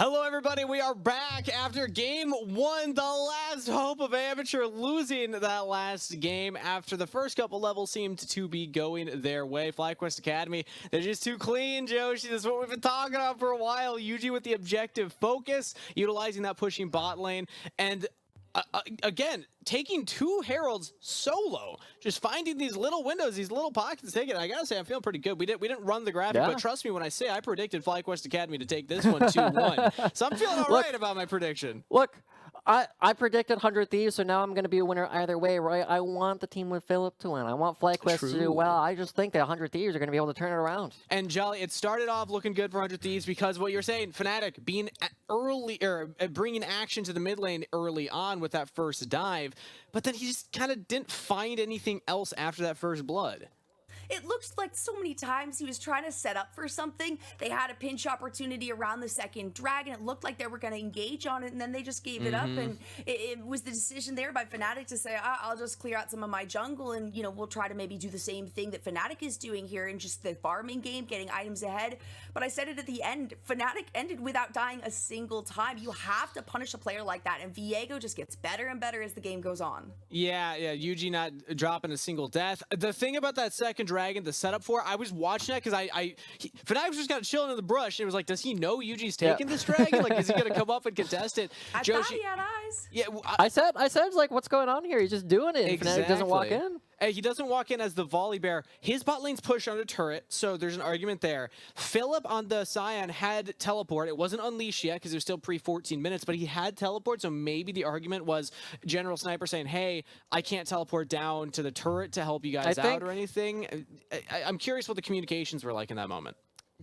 Hello, everybody. We are back after game one, the last hope of Amateur losing that last game after the first couple levels seemed to be going their way. FlyQuest Academy, they're just too clean, Joshi. That's what we've been talking about for a while. Yuji with the objective focus, utilizing that pushing bot lane, and again, taking two Heralds solo, just finding these little windows, these little pockets to take it. I gotta say, I'm feeling pretty good. We didn't run the graphic, but trust me when I say I predicted FlyQuest Academy to take this one 2-1. So I'm feeling all right about my prediction. Look, I predicted 100 Thieves, so now I'm going to be a winner either way, right? I want the team with Philip to win. I want FlyQuest to do well. I just think that 100 Thieves are going to be able to turn it around. And Jolly, it started off looking good for 100 Thieves because what you're saying, Fnatic being early, or bringing action to the mid lane early on with that first dive, but then he just kind of didn't find anything else after that first blood. It looks like so many times he was trying to set up for something. They had a pinch opportunity around the second dragon. It looked like they were going to engage on it, and then they just gave it up. And it was the decision there by Fnatic to say, I'll just clear out some of my jungle, and we'll try to maybe do the same thing that Fnatic is doing here in just the farming game, getting items ahead. But I said it at the end, Fnatic ended without dying a single time. You have to punish a player like that, and Viego just gets better and better as the game goes on. Yeah, Yuji not dropping a single death. The thing about that second dragon, the setup for, I was watching that because Fnatic was just kind of chilling in the brush, and it was like, does he know Yuji's taking this dragon? Like, is he gonna come up and contest it? I thought he had eyes. Yeah, I said, like, what's going on here? He's just doing it. Exactly. Fnatic doesn't walk in. He doesn't walk in as the volley bear. His bot lane's pushed on a turret, so there's an argument there. Philip on the Scion had teleport. It wasn't unleashed yet because it was still pre-14 minutes, but he had teleport, so maybe the argument was General Sniper saying, hey, I can't teleport down to the turret to help you guys out or anything. I'm curious what the communications were like in that moment.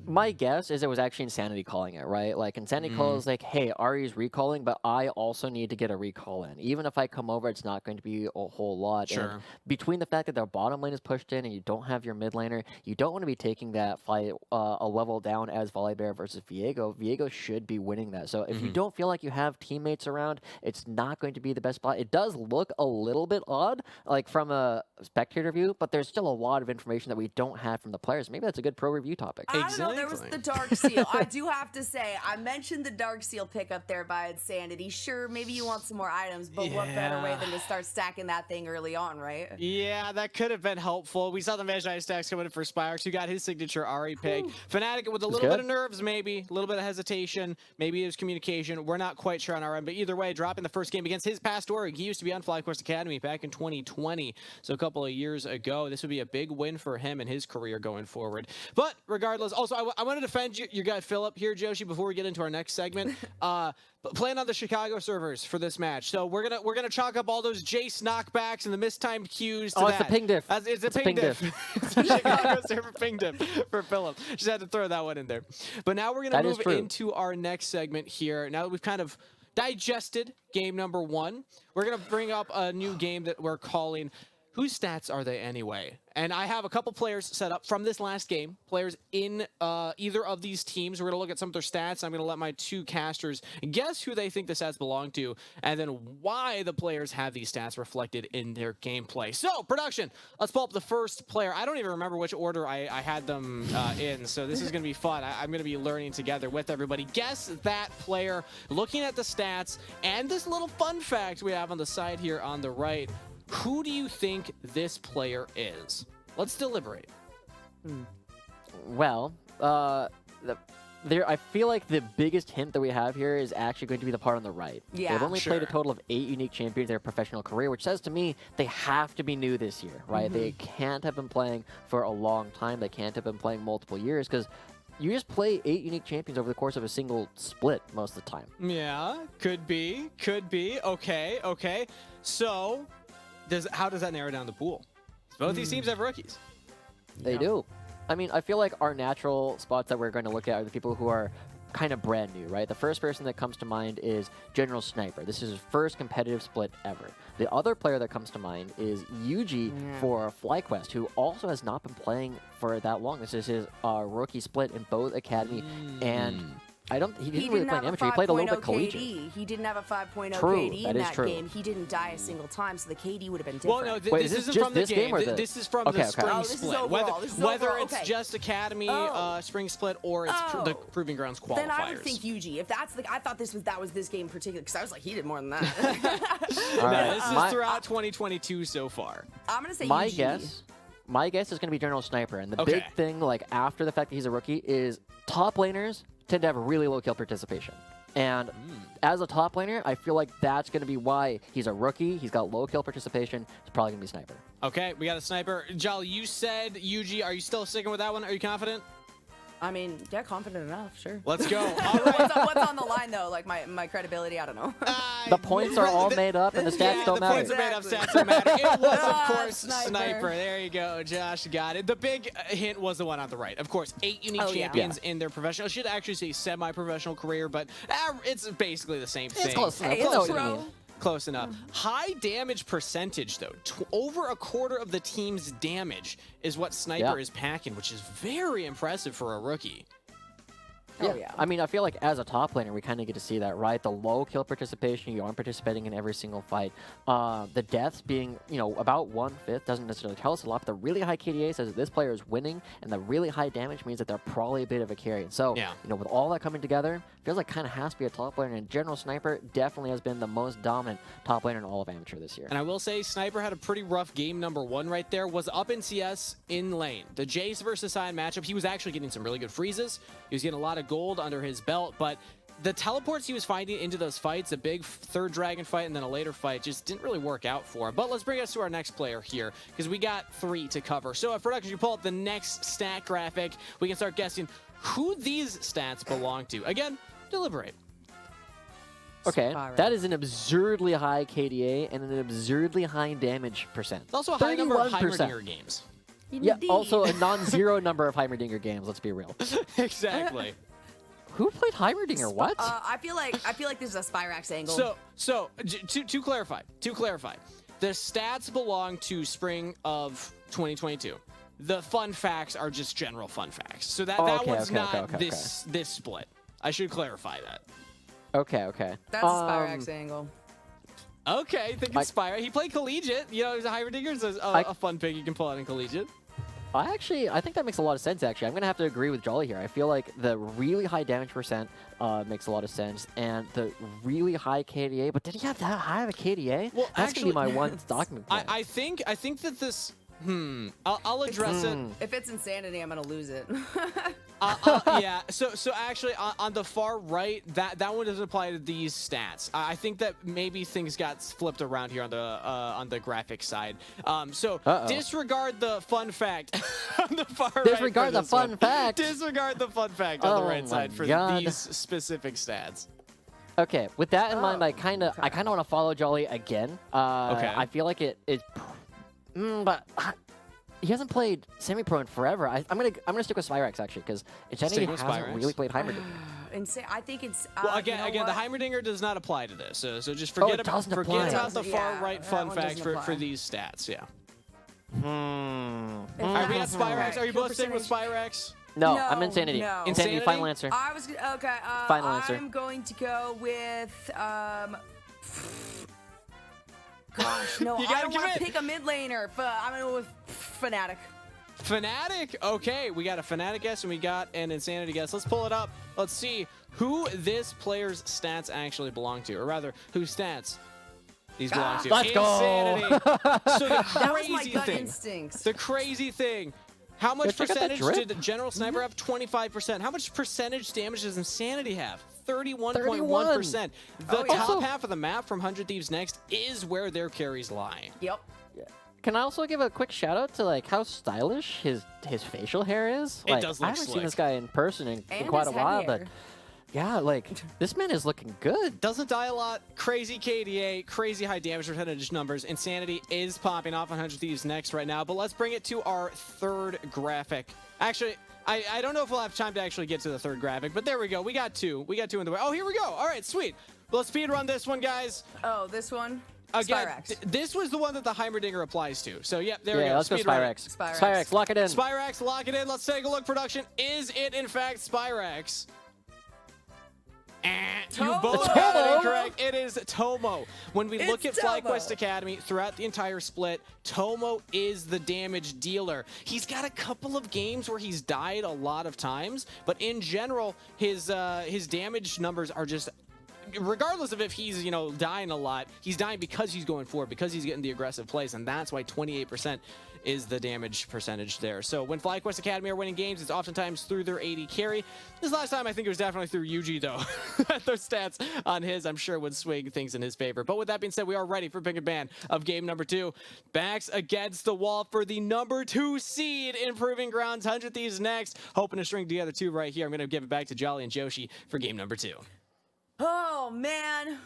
My guess is it was actually Insanity calling it, right? Like, Insanity calls like, hey, Ari's recalling, but I also need to get a recall in. Even if I come over, it's not going to be a whole lot. Sure. And between the fact that their bottom lane is pushed in and you don't have your mid laner, you don't want to be taking that fight a level down as Volibear versus Viego. Viego should be winning that. So if you don't feel like you have teammates around, it's not going to be the best spot. It does look a little bit odd, like from a spectator view, but there's still a lot of information that we don't have from the players. Maybe that's a good pro review topic. No, there was the Dark Seal. I do have to say, I mentioned the Dark Seal pickup there by Insanity. Sure, maybe you want some more items, but what better way than to start stacking that thing early on, right? Yeah, that could have been helpful. We saw the Magi stacks coming in for Spyrex, who got his signature Ari pick. Fnatic with a little bit of nerves, maybe, a little bit of hesitation, maybe it was communication. We're not quite sure on our end, but either way, dropping the first game against his past org. He used to be on FlyQuest Academy back in 2020, so a couple of years ago. This would be a big win for him and his career going forward. But regardless, also, I want to defend your guy Philip here, Joshi, before we get into our next segment. Playing on the Chicago servers for this match, so we're gonna chalk up all those Jace knockbacks and the mistimed Qs to it's a ping diff. It's a ping diff. It's a Chicago server ping diff for Philip. Just had to throw that one in there. But now we're gonna move into our next segment here. Now that we've kind of digested game number one, we're gonna bring up a new game that we're calling Whose Stats Are They Anyway? And I have a couple players set up from this last game, players in either of these teams. We're going to look at some of their stats. I'm going to let my two casters guess who they think the stats belong to, and then why the players have these stats reflected in their gameplay. So, production, let's pull up the first player. I don't even remember which order I had them in, so this is going to be fun. I'm going to be learning together with everybody. Guess that player, looking at the stats, and this little fun fact we have on the side here on the right. Who do you think this player is? Let's deliberate. Well, I feel like the biggest hint that we have here is actually going to be the part on the right. Yeah, they've only played a total of 8 unique champions in their professional career, which says to me they have to be new this year, right? They can't have been playing for a long time. They can't have been playing multiple years because you just play 8 unique champions over the course of a single split most of the time. Yeah, could be. Okay. So, how does that narrow down the pool? Both these teams have rookies. They do. I mean, I feel like our natural spots that we're going to look at are the people who are kind of brand new, right? The first person that comes to mind is General Sniper. This is his first competitive split ever. The other player that comes to mind is Yuji for FlyQuest, who also has not been playing for that long. This is his rookie split in both Academy and He didn't really play amateur. He played a little bit collegiate. He didn't have a 5.0 True, KD that in is that true. game. He didn't die a single time, so the KD would have been different. Well, no, Wait, this is this isn't just from the this game or the- This is from Okay, the okay. spring Oh, this is split. overall. This is Whether overall. it's Okay. just Academy spring split or it's the Proving Grounds qualifiers. Then I would think Yuji. If that's I thought that was this game in particular, because I was like, he did more than that. All No, right, this is throughout 2022 so far. I'm gonna say my Yuji. My guess is going to be General Sniper, and the Okay. big thing, like after the fact that he's a rookie, is top laners tend to have really low kill participation. And as a top laner, I feel like that's going to be why he's a rookie. He's got low kill participation. It's probably going to be Sniper. Okay, we got a Sniper. Jolly, you said Yuji. Are you still sticking with that one? Are you confident? I mean, yeah, confident enough, sure. Let's go. All right. What's on the line though? Like my credibility, I don't know. The points are all made up, and the stats don't the matter. points are made up, stats don't matter. It was, of course, Sniper. Sniper. There you go. Josh got it. The big hint was the one on the right. Of course, 8 unique Oh, yeah. champions in their professional. I should actually say semi-professional career, but it's basically the same thing. It's close enough. Hey, I know it's what you pro. mean. Close enough. High damage percentage, though. Over a quarter of the team's damage is what Sniper is packing, which is very impressive for a rookie. Oh, yeah. I mean, I feel like as a top laner, we kind of get to see that, right? The low kill participation, you aren't participating in every single fight. The deaths being, about 1/5 doesn't necessarily tell us a lot, but the really high KDA says that this player is winning, and the really high damage means that they're probably a bit of a carry. And so, with all that coming together, feels like kind of has to be a top laner, and General Sniper definitely has been the most dominant top laner in all of amateur this year. And I will say, Sniper had a pretty rough game number 1 right there. Was up in CS in lane. The Jace versus Sion matchup, he was actually getting some really good freezes. He was getting a lot of gold under his belt, but the teleports he was finding into those fights, a big third dragon fight and then a later fight, just didn't really work out for him. But let's bring us to our next player here, because we got 3 to cover. So at production, you pull up the next stat graphic. We can start guessing who these stats belong to. Again, deliberate. Okay, Spyro. that is an absurdly high KDA and an absurdly high damage percent. It's also a high number of 31%. Heimerdinger games. Yeah, Indeed. also a non-zero number of Heimerdinger games, let's be real. Exactly. Who played Heimerdinger? What? I feel like this is a Spyrax angle. So to clarify, the stats belong to spring of 2022. The fun facts are just general fun facts. So that one's not this split. I should clarify that. Okay. That's a Spyrax angle. Okay, think Spyro. He played collegiate. He's a Heimerdinger. It's a fun pick you can pull out in collegiate. I think that makes a lot of sense, actually. I'm going to have to agree with Jolly here. I feel like the really high damage percent makes a lot of sense, and the really high KDA, but did he have that high of a KDA? Well, that's going to be my one document point. I think that this... I'll address it. If it's insanity, I'm gonna lose it. Yeah. So actually, on the far right, that one doesn't apply to these stats. I think that maybe things got flipped around here on the graphic side. So disregard the fun fact on the far right. Disregard the fun fact. Disregard the fun fact on the right side for these specific stats. Okay. With that in mind, I kind of want to follow Jolly again. Okay. I feel like it is. But he hasn't played semi-pro in forever. I'm gonna stick with Spyrax actually, because Eternity hasn't really played Heimerdinger. I think it's. Well, again, the Heimerdinger does not apply to this. So just forget about the far right fun fact for these stats. Yeah. All right, we got Spyrax. Are you both sticking with Spyrax? No, I'm Insanity. No. Insanity, final answer. I was okay. Final answer. I'm going to go with. Gosh, no, I don't want to pick a mid laner, but I'm going to go with Fnatic. Fnatic? Okay, we got a Fnatic guess and we got an Insanity guess. Let's pull it up. Let's see who this player's stats actually belong to, or rather, whose stats these belong to. Let's Insanity. go. So the That was my crazy gut thing. instincts. The crazy thing. How much Check out that percentage drip. did General Sniper have? 25%. How much percentage damage does Insanity have? 31.1%. The top half of the map from 100 Thieves Next is where their carries lie. Yep. Can I also give a quick shout out to like how stylish his facial hair is? It Like, does look I haven't slick. seen this guy in person in And quite a his head while, hair. but yeah, like this man is looking good. Doesn't die a lot. Crazy KDA, crazy high damage percentage numbers. Insanity is popping off on 100 Thieves Next right now, but let's bring it to our third graphic. Actually, I don't know if we'll have time to actually get to the third graphic, but there we go. We got two. We got two in the way. Oh, here we go. All right, sweet. Well, let's speed run this one, guys. Oh, this one? Again, Spyrax. this was the one that the Heimerdinger applies to. So, yep, there we go. Yeah, let's go Speed run it. Spyrax. Spyrax. Spyrax, lock it in. Spyrax, lock it in. Let's take a look. Production. Is it, in fact, Spyrax? You both got it incorrect. It is Tomo. When we look at Tomo. FlyQuest Academy throughout the entire split, Tomo is the damage dealer. He's got a couple of games where he's died a lot of times, but in general, his damage numbers are just, regardless of if he's, you know, dying a lot, he's dying because he's going forward, because he's getting the aggressive plays, and that's why 28% is the damage percentage there. So when FlyQuest Academy are winning games, it's oftentimes through their AD carry. This last time, I think it was definitely through Yuji, though. Those stats on his, I'm sure, would swing things in his favor. But with that being said, we are ready for pick and ban of game number 2. Backs against the wall for the number 2 seed in Proving Grounds. 100 Thieves next. Hoping to string together 2 right here. I'm going to give it back to Jolly and Joshi for game number 2. Oh, man.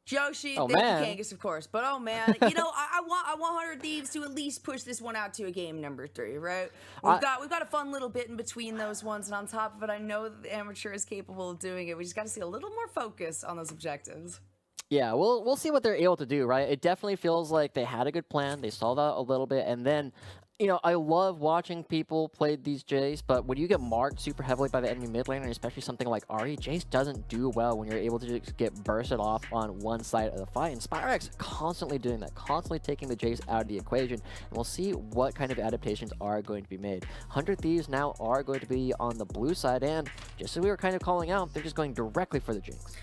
Joshi, oh, thank you, Kangas, of course. But, oh, man, you know, I want 100 Thieves to at least push this one out to a game number 3, right? We've got a fun little bit in between those ones, and on top of it, I know that the amateur is capable of doing it. We just got to see a little more focus on those objectives. Yeah, we'll see what they're able to do, right? It definitely feels like they had a good plan. They saw that a little bit, and then, you know, I love watching people play these Jace, but when you get marked super heavily by the enemy mid laner, especially something like Ahri, Jace doesn't do well when you're able to just get bursted off on one side of the fight. And Spyrex constantly doing that, constantly taking the Jace out of the equation. And we'll see what kind of adaptations are going to be made. 100 Thieves now are going to be on the blue side, and just as we were kind of calling out, they're just going directly for the Jinx.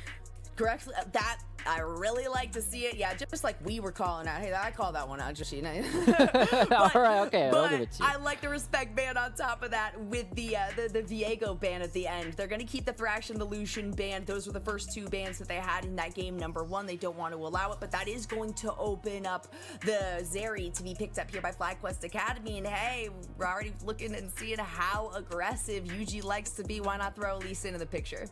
Correct. That I really like to see it. Yeah, just like we were calling out. Hey, I call that one out, just you know. All right, okay, I'll give it to you. I like the respect ban on top of that with the Viego ban at the end. They're gonna keep the Thrash and the Lucian ban. Those were the first 2 bans that they had in that game number 1. They don't want to allow it, but that is going to open up the Zeri to be picked up here by FlyQuest Academy. And hey, we're already looking and seeing how aggressive Yuji likes to be. Why not throw Lee Sin in the picture?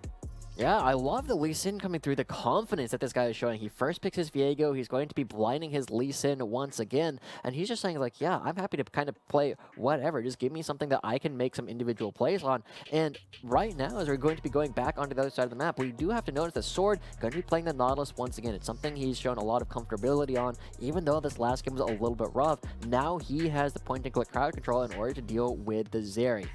Yeah, I love the Lee Sin coming through, the confidence that this guy is showing. He first picks his Viego, he's going to be blinding his Lee Sin once again, and he's just saying like, yeah, I'm happy to kind of play whatever, just give me something that I can make some individual plays on. And right now, as we're going to be going back onto the other side of the map, we do have to notice that Sword going to be playing the Nautilus once again. It's something he's shown a lot of comfortability on, even though this last game was a little bit rough. Now he has the point-and-click crowd control in order to deal with the Zeri.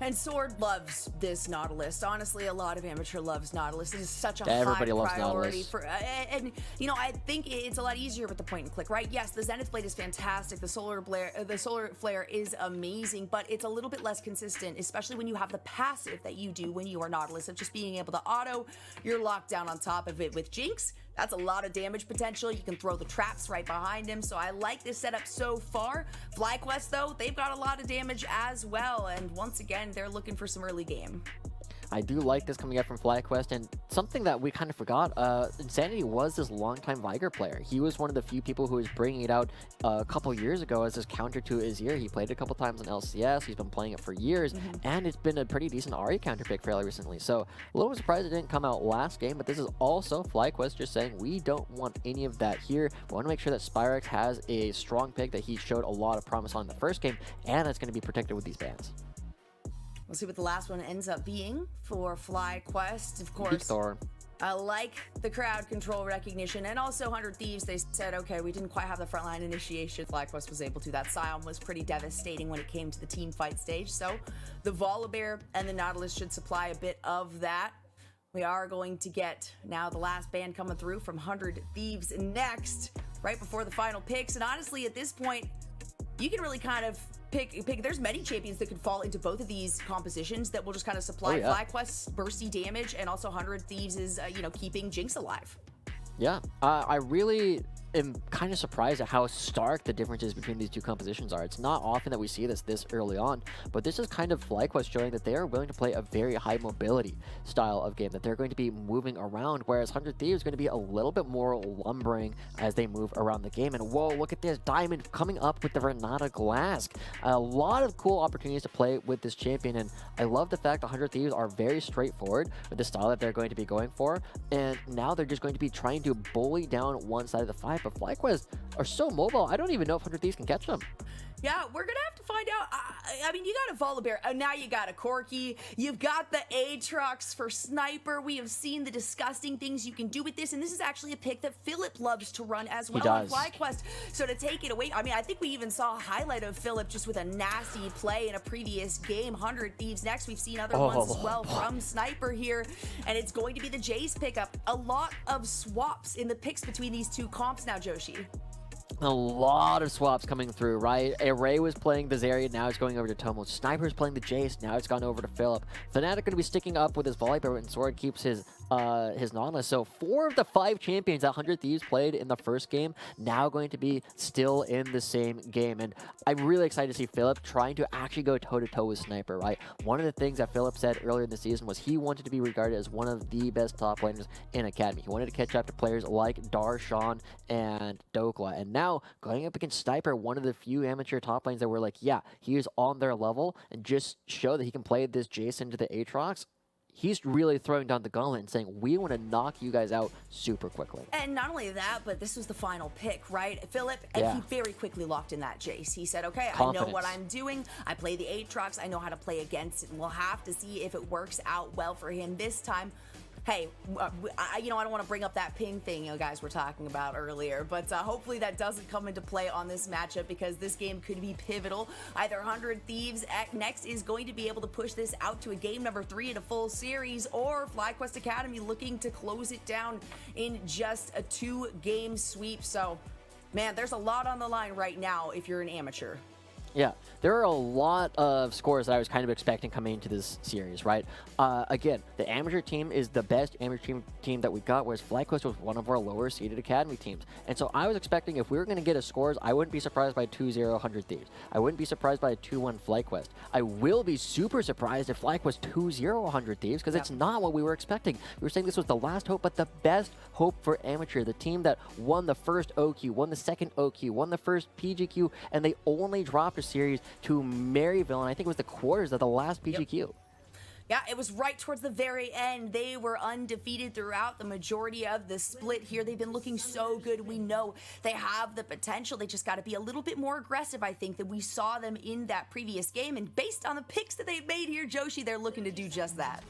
And Sword loves this Nautilus. Honestly, a lot of amateur loves Nautilus. It is such a Everybody high loves priority Nautilus. for, and you know, I think it's a lot easier with the point and click, right? Yes, the Zenith Blade is fantastic. The Solar Flare is amazing, but it's a little bit less consistent, especially when you have the passive that you do when you are Nautilus of just being able to auto. You're locked down on top of it with Jinx. That's a lot of damage potential. You can throw the traps right behind him. So I like this setup so far. FlyQuest, though, they've got a lot of damage as well. And once again, they're looking for some early game. I do like this coming out from FlyQuest, and something that we kind of forgot, Insanity was this longtime Viger player. He was one of the few people who was bringing it out a couple years ago as his counter to Azir. He played it a couple times on LCS, he's been playing it for years, and it's been a pretty decent Ahri counter pick fairly recently. So a little surprised it didn't come out last game, but this is also FlyQuest just saying we don't want any of that here. We want to make sure that Spyrex has a strong pick that he showed a lot of promise on in the first game, and it's going to be protected with these bans. We'll see what the last one ends up being for FlyQuest, of course. I like the crowd control recognition, and also 100 Thieves, they said, okay, we didn't quite have the frontline initiation. FlyQuest was able to. That Scion was pretty devastating when it came to the team fight stage, so the Volibear and the Nautilus should supply a bit of that. We are going to get now the last ban coming through from 100 Thieves next, right before the final picks, and honestly, at this point, you can really kind of pick. There's many champions that could fall into both of these compositions that will just kind of supply FlyQuest's bursty damage, and also 100 Thieves is, you know, keeping Jinx alive. Yeah, I really am kind of surprised at how stark the differences between these two compositions are. It's not often that we see this early on, but this is kind of FlyQuest showing that they are willing to play a very high mobility style of game, that they're going to be moving around, whereas 100 Thieves is going to be a little bit more lumbering as they move around the game. And whoa, look at this Diamond coming up with the Renata Glask. A lot of cool opportunities to play with this champion, and I love the fact 100 Thieves are very straightforward with the style that they're going to be going for, and now they're just going to be trying to to bully down one side of the fight, but FlyQuest are so mobile, I don't even know if 100 Thieves can catch them. Yeah, we're going to have to find out. I mean, you got a Volibear. Now you got a Corki. You've got the Aatrox for Sniper. We have seen the disgusting things you can do with this, and this is actually a pick that Philip loves to run as well on FlyQuest. So to take it away, I mean, I think we even saw a highlight of Philip just with a nasty play in a previous game. 100 Thieves next. We've seen other ones as well from Sniper here, and it's going to be the Jace pickup. A lot of swaps in the picks between these two comps now, Joshi. A lot of swaps coming through, right? Array was playing the Zarya, now it's going over to Tomo. Sniper's playing the Jace, now it's gone over to Philip. Fnatic going to be sticking up with his Volibear, and Sword keeps his Nautilus. So 4 of the 5 champions that 100 Thieves played in the first game now going to be still in the same game. And I'm really excited to see Philip trying to actually go toe-to-toe with Sniper, right? One of the things that Philip said earlier in the season was he wanted to be regarded as one of the best top laners in Academy. He wanted to catch up to players like Darshan and Dokla. And now going up against Sniper, one of the few amateur top lanes that were like, yeah, he is on their level, and just show that he can play this Jace into the Aatrox. He's really throwing down the gauntlet and saying, we want to knock you guys out super quickly. And not only that, but this was the final pick, right? Philip, and he very quickly locked in that Jace. He said, okay, I know what I'm doing. I play the Aatrox. I know how to play against it. And we'll have to see if it works out well for him this time. Hey, I don't want to bring up that ping thing you guys were talking about earlier, but hopefully that doesn't come into play on this matchup, because this game could be pivotal. Either 100 Thieves next is going to be able to push this out to a game number 3 in a full series, or FlyQuest Academy looking to close it down in just a 2-game sweep. So, man, there's a lot on the line right now if you're an amateur. Yeah, there are a lot of scores that I was kind of expecting coming into this series, right? Again, the amateur team is the best amateur team that we got, whereas FlyQuest was one of our lower-seeded Academy teams. And so I was expecting if we were going to get a scores, I wouldn't be surprised by 2-0 100 Thieves. I wouldn't be surprised by a 2-1 FlyQuest. I will be super surprised if FlyQuest 2-0 100 Thieves, because it's not what we were expecting. We were saying this was the last hope, but the best hope for amateur, the team that won the first OQ, won the second OQ, won the first PGQ, and they only dropped a series to Maryville, and I think it was the quarters of the last PGQ. Yeah, it was right towards the very end. They were undefeated throughout the majority of the split here. They've been looking so good. We know they have the potential. They just got to be a little bit more aggressive, I think, than we saw them in that previous game. And based on the picks that they've made here, Joshi, they're looking to do just that.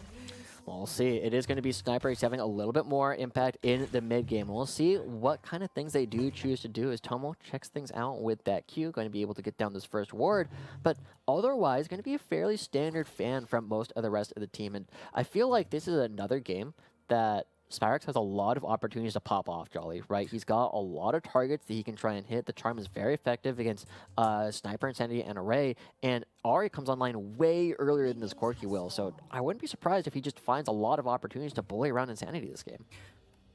We'll see. It is going to be Sniper. He's having a little bit more impact in the mid game. We'll see what kind of things they do choose to do as Tomo checks things out with that Q. Going to be able to get down this first ward, but otherwise going to be a fairly standard fan from most of the rest of the team. And I feel like this is another game that Spyrax has a lot of opportunities to pop off, Jolly, right? He's got a lot of targets that he can try and hit. The charm is very effective against Sniper, Insanity, and Array, and Ari comes online way earlier than this Corki will, so I wouldn't be surprised if he just finds a lot of opportunities to bully around Insanity this game.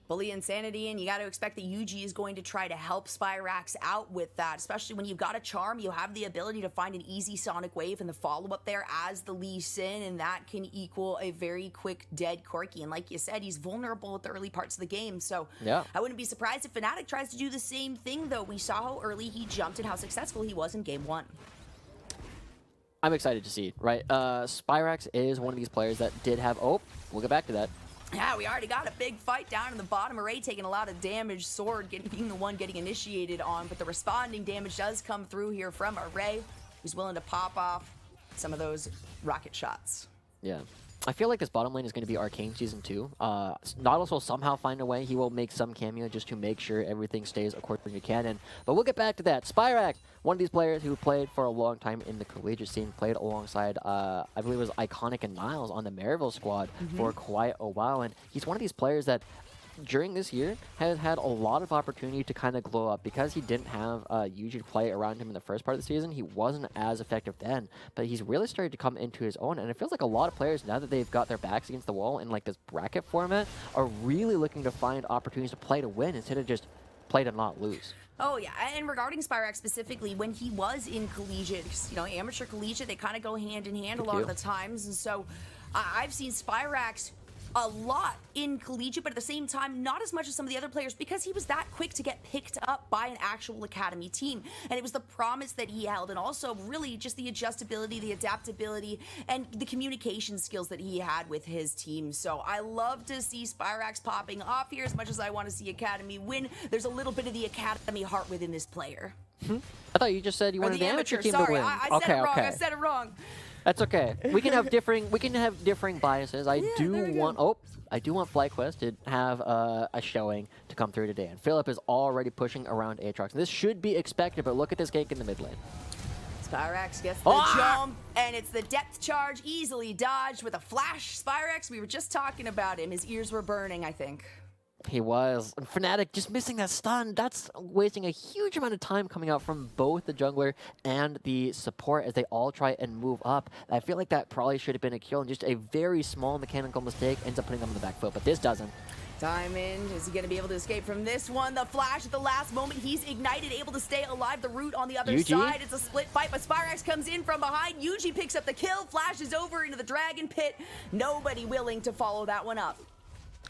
Bully Insanity, and you got to expect that UG is going to try to help Spyrax out with that, especially when you've got a charm. You have the ability to find an easy Sonic Wave and the follow-up there as the Lee Sin, and that can equal a very quick dead Corki. And like you said, he's vulnerable at the early parts of the game, so yeah. I wouldn't be surprised if Fnatic tries to do the same thing, though. We saw how early he jumped and how successful he was in Game 1. I'm excited to see, right? Spyrax is one of these players that did have... Oh, we'll get back to that. Yeah, we already got a big fight down in the bottom. Array taking a lot of damage. Sword being the one getting initiated on, but the responding damage does come through here from Array, who's willing to pop off some of those rocket shots. Yeah. I feel like this bottom lane is going to be Arcane Season 2. Nautilus will somehow find a way. He will make some cameo just to make sure everything stays according to canon. But we'll get back to that. Spyrax, one of these players who played for a long time in the collegiate scene, played alongside, I believe it was Iconic and Niles on the Maryville squad for quite a while. And he's one of these players that during this year has had a lot of opportunity to kind of glow up because he didn't have Yuji to play around him in the first part of the season. He wasn't as effective then, but he's really started to come into his own, and it feels like a lot of players, now that they've got their backs against the wall in like this bracket format, are really looking to find opportunities to play to win instead of just play to not lose. Oh, yeah, and regarding Spyrax specifically, when he was in collegiate, you know, amateur collegiate, they kind of go hand in hand a lot of the times, and so I've seen Spyrax a lot in collegiate, but at the same time, not as much as some of the other players because he was that quick to get picked up by an actual academy team. And it was the promise that he held, and also really just the adjustability, the adaptability, and the communication skills that he had with his team. So I love to see Spyrax popping off here as much as I want to see Academy win. There's a little bit of the Academy heart within this player. I thought you just said you wanted the amateur team sorry, to win. I said it wrong. I said it wrong. That's okay. We can have differing biases. I do want FlyQuest to have a showing to come through today. And Philip is already pushing around Aatrox. This should be expected, but look at this gank in the mid lane. Spyrax gets the jump, and it's the depth charge, easily dodged with a flash. Spyrax, we were just talking about him. His ears were burning, I think. He was. And Fnatic just missing that stun. That's wasting a huge amount of time coming out from both the jungler and the support as they all try and move up. I feel like that probably should have been a kill, and just a very small mechanical mistake ends up putting them on the back foot, but this doesn't. Diamond, is he going to be able to escape from this one? The flash at the last moment, he's ignited, able to stay alive. The root on the other side, it's a split fight, but Spyrax comes in from behind. Yuji picks up the kill, flashes over into the dragon pit. Nobody willing to follow that one up.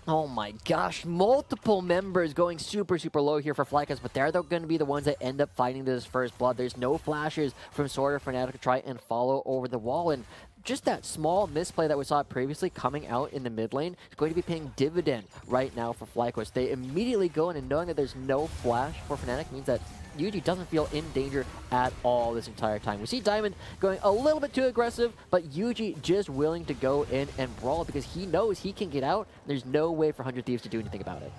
Oh my gosh, multiple members going super low here for FlyQuest, but they're going to be the ones that end up fighting this first blood. There's no flashes from Sword or Fnatic to try and follow over the wall, and just that small misplay that we saw previously coming out in the mid lane is going to be paying dividend right now for FlyQuest. They immediately go in, and knowing that there's no flash for Fnatic means that Yuji doesn't feel in danger at all this entire time. We see Diamond going a little bit too aggressive, but Yuji just willing to go in and brawl because he knows he can get out. There's no way for 100 Thieves to do anything about it.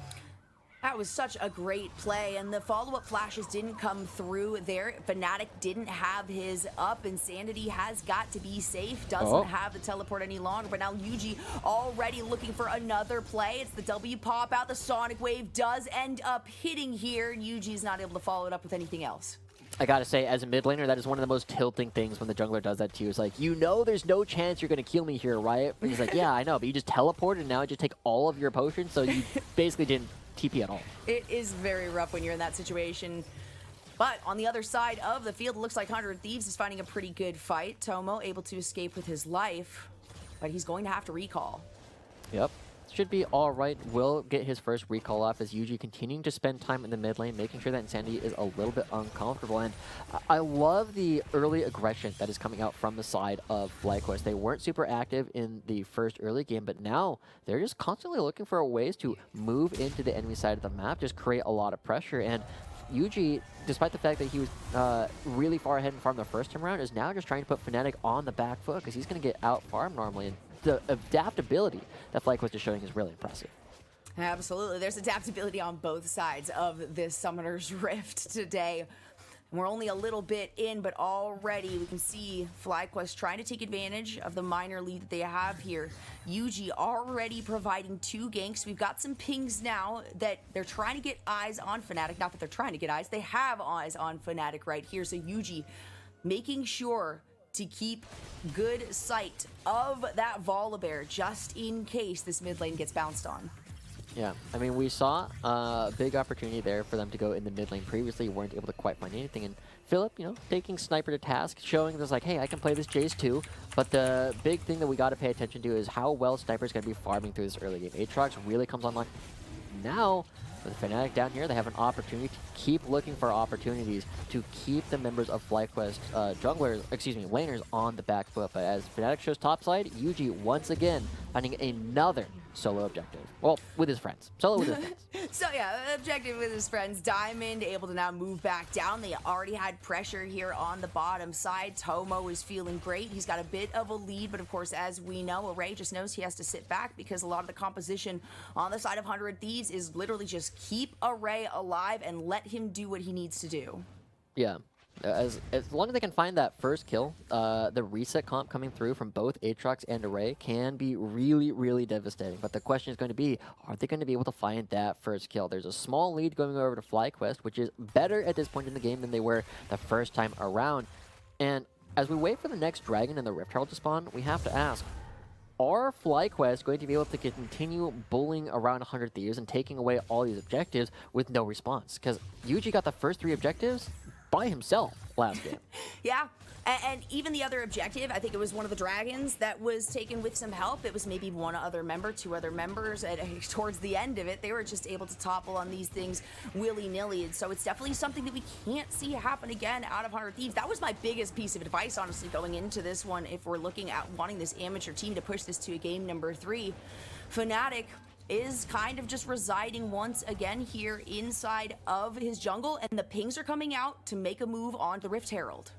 That was such a great play, and the follow-up flashes didn't come through there. Fnatic didn't have his up. Insanity has got to be safe, doesn't have the teleport any longer, but now Yuji already looking for another play. It's the W pop out. The Sonic Wave does end up hitting here. Yuji's not able to follow it up with anything else. I gotta say, as a mid laner, that is one of the most tilting things when the jungler does that to you. It's like, you know there's no chance you're gonna kill me here, right? And he's like, yeah, I know, but you just teleported and now I just take all of your potions, so you basically didn't TP at all. It is very rough when you're in that situation. But on the other side of the field, it looks like 100 Thieves is finding a pretty good fight. Tomo able to escape with his life, but he's going to have to recall. Yep. Should be all right. Will get his first recall off as Yuji continuing to spend time in the mid lane, making sure that Insanity is a little bit uncomfortable. And I love the early aggression that is coming out from the side of FlyQuest. They weren't super active in the first early game, but now they're just constantly looking for ways to move into the enemy side of the map, just create a lot of pressure. And Yuji, despite the fact that he was really far ahead in farm the first time around, is now just trying to put Fnatic on the back foot because he's going to get out farm normally. And the adaptability that FlyQuest is showing is really impressive. Absolutely. There's adaptability on both sides of this Summoner's Rift today. And we're only a little bit in, but already we can see FlyQuest trying to take advantage of the minor lead that they have here. Yuji already providing 2 ganks. We've got some pings now that they're trying to get eyes on Fnatic. Not that they're trying to get eyes. They have eyes on Fnatic right here. So Yuji making sure to keep good sight of that Volibear just in case this mid lane gets bounced on. Yeah, I mean, we saw a big opportunity there for them to go in the mid lane. Previously, weren't able to quite find anything. And Philip, you know, taking Sniper to task, showing us like, hey, I can play this Jace too. But the big thing that we got to pay attention to is how well Sniper's going to be farming through this early game. Aatrox really comes online. Now, with Fnatic down here, they have an opportunity to keep looking for opportunities to keep the members of FlyQuest laners on the back foot. But as Fnatic shows topside, Yuji once again finding another solo objective. Well, with his friends. Solo with his friends. So yeah, objective with his friends. Diamond able to now move back down. They already had pressure here on the bottom side. Tomo is feeling great. He's got a bit of a lead, but of course, as we know, Array just knows he has to sit back because a lot of the composition on the side of 100 Thieves is literally just keep Array alive and let him do what he needs to do. Yeah. As long as they can find that first kill, the reset comp coming through from both Aatrox and Array can be really devastating. But the question is going to be, are they going to be able to find that first kill? There's a small lead going over to FlyQuest, which is better at this point in the game than they were the first time around. And as we wait for the next dragon and the Rift Herald to spawn, we have to ask, are FlyQuest going to be able to continue bullying around 100 Thieves and taking away all these objectives with no response? Because Yuji got the first 3 objectives, by himself last game. Yeah. And even the other objective, I think it was one of the dragons that was taken with some help. It was maybe one other member, two other members. And towards the end of it, they were just able to topple on these things willy-nilly. And so it's definitely something that we can't see happen again out of 100 Thieves. That was my biggest piece of advice, honestly, going into this one. If we're looking at wanting this amateur team to push this to a game number 3, Fnatic is kind of just residing once again here inside of his jungle. And the pings are coming out to make a move on the Rift Herald.